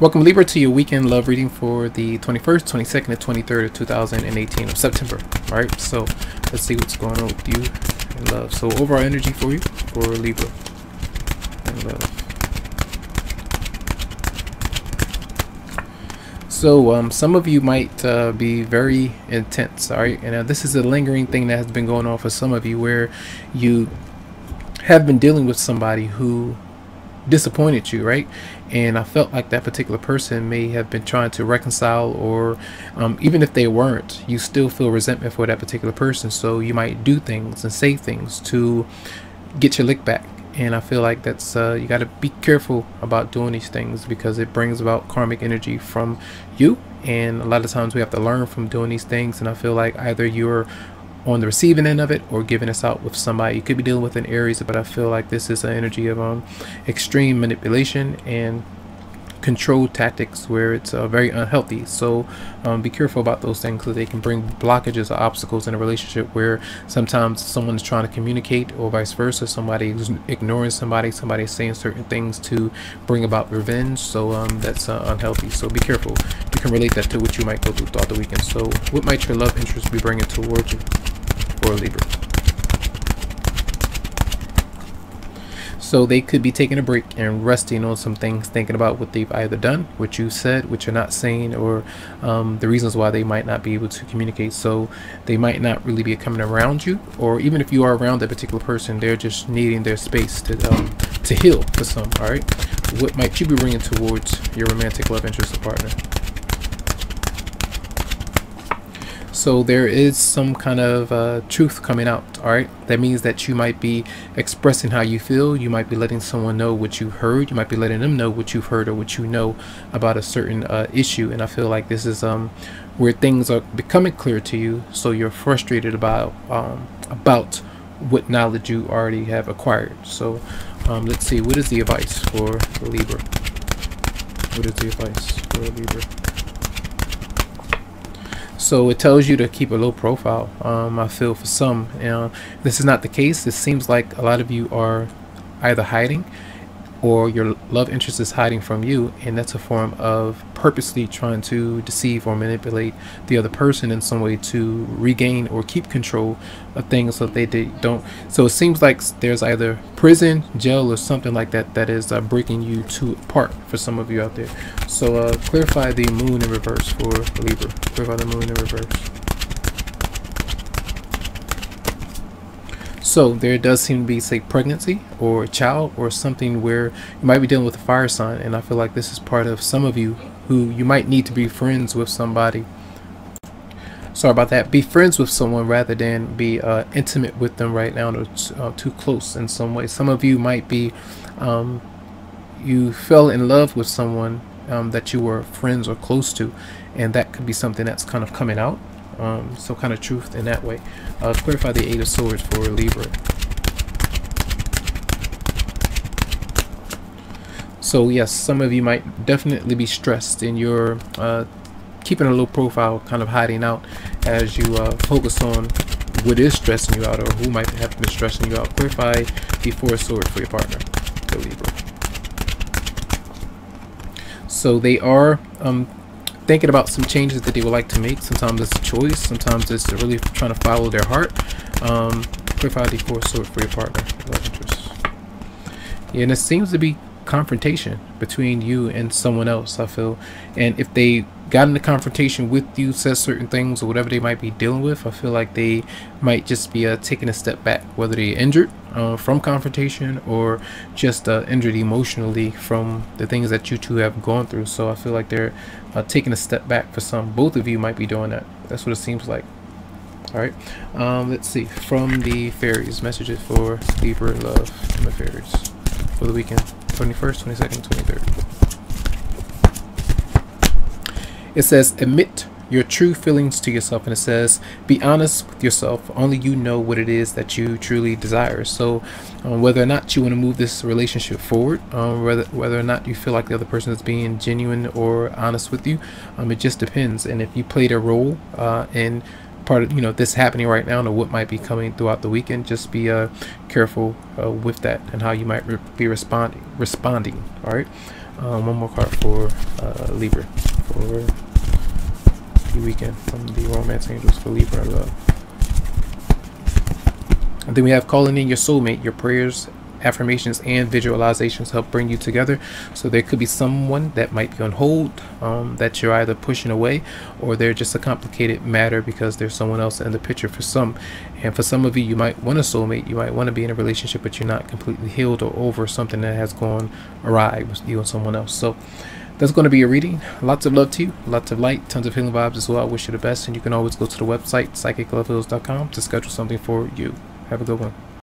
Welcome, Libra, to your weekend love reading for the 21st, 22nd, and 23rd of 2018 of September. All right, so let's see what's going on with you in love. So overall energy for you for Libra in love. So some of you might be very intense, all right? And this is a lingering thing that has been going on for some of you, where you have been dealing with somebody who disappointed you, right? And I felt like that particular person may have been trying to reconcile, or even if they weren't, you still feel resentment for that particular person. So you might do things and say things to get your lick back. And I feel like that's you got to be careful about doing these things, because it brings about karmic energy from you. And a lot of times we have to learn from doing these things. And I feel like either you're on the receiving end of it or giving this out with somebody. You could be dealing with an Aries, but I feel like this is an energy of extreme manipulation and control tactics, where it's very unhealthy. So be careful about those things, because they can bring blockages or obstacles in a relationship, where sometimes someone's trying to communicate, or vice versa, somebody is ignoring somebody, somebody is saying certain things to bring about revenge. So that's unhealthy. So be careful. You can relate that to what you might go through throughout the weekend. So what might your love interest be bringing towards you for Libra? So they could be taking a break and resting on some things, thinking about what they've either done, what you said, what you're not saying, or the reasons why they might not be able to communicate. So they might not really be coming around you, or even if you are around that particular person, they're just needing their space to heal for some. All right, what might you be bringing towards your romantic love interest or partner? So there is some kind of truth coming out. All right, that means that you might be expressing how you feel. You might be letting someone know what you heard. You might be letting them know what you've heard or what you know about a certain issue. And I feel like this is where things are becoming clear to you, so you're frustrated about what knowledge you already have acquired. So let's see, what is the advice for Libra? What is the advice for Libra? So it tells you to keep a low profile. I feel for some, this is not the case. It seems like a lot of you are either hiding, or your love interest is hiding from you, and that's a form of purposely trying to deceive or manipulate the other person in some way to regain or keep control of things so they don't. So it seems like there's either prison, jail, or something like that that is breaking you apart for some of you out there. So clarify the moon in reverse for Libra. Clarify the moon in reverse. So there does seem to be, say, pregnancy or a child or something where you might be dealing with a fire sign. And I feel like this is part of some of you who you might need to be friends with somebody. Sorry about that. Be friends with someone rather than be intimate with them right now, or too close in some way. Some of you might be, you fell in love with someone that you were friends or close to, and that could be something that's kind of coming out. So kind of truth in that way. Clarify the Eight of Swords for Libra. So yes, some of you might definitely be stressed, and you're keeping a low profile, kind of hiding out as you focus on what is stressing you out, or who might have been stressing you out. Clarify the Four of Swords for your partner, for Libra. So they are thinking about some changes that they would like to make. Sometimes it's a choice, sometimes it's really trying to follow their heart. Clarify the Four of Swords for your partner, love interest. Yeah, and it seems to be confrontation between you and someone else, I feel. And if they got into confrontation with you, said certain things, or whatever they might be dealing with, I feel like they might just be taking a step back, whether they're injured from confrontation, or just injured emotionally from the things that you two have gone through. So I feel like they're taking a step back for some. Both of you might be doing that. That's what it seems like. All right, let's see, from the fairies, messages for Libra love from the fairies for the weekend, 21st, 22nd, 23rd. It says, admit your true feelings to yourself, and it says, be honest with yourself. Only you know what it is that you truly desire. So whether or not you want to move this relationship forward, whether or not you feel like the other person is being genuine or honest with you, it just depends. And if you played a role in part of this happening right now, or what might be coming throughout the weekend, just be careful with that and how you might be responding. All right. One more card for Libra for the weekend from the Romance Angels for Libra love. And then we have calling in your soulmate. Your prayers, affirmations, and visualizations help bring you together. So there could be someone that might be on hold, that you're either pushing away, or they're just a complicated matter because there's someone else in the picture for some. And for some of you, you might want a soulmate, you might want to be in a relationship, but you're not completely healed or over something that has gone awry with you and someone else. So that's going to be a reading. Lots of love to you, lots of light, tons of healing vibes as well. I wish you the best, and you can always go to the website psychicloveheals.com to schedule something for you. Have a good one.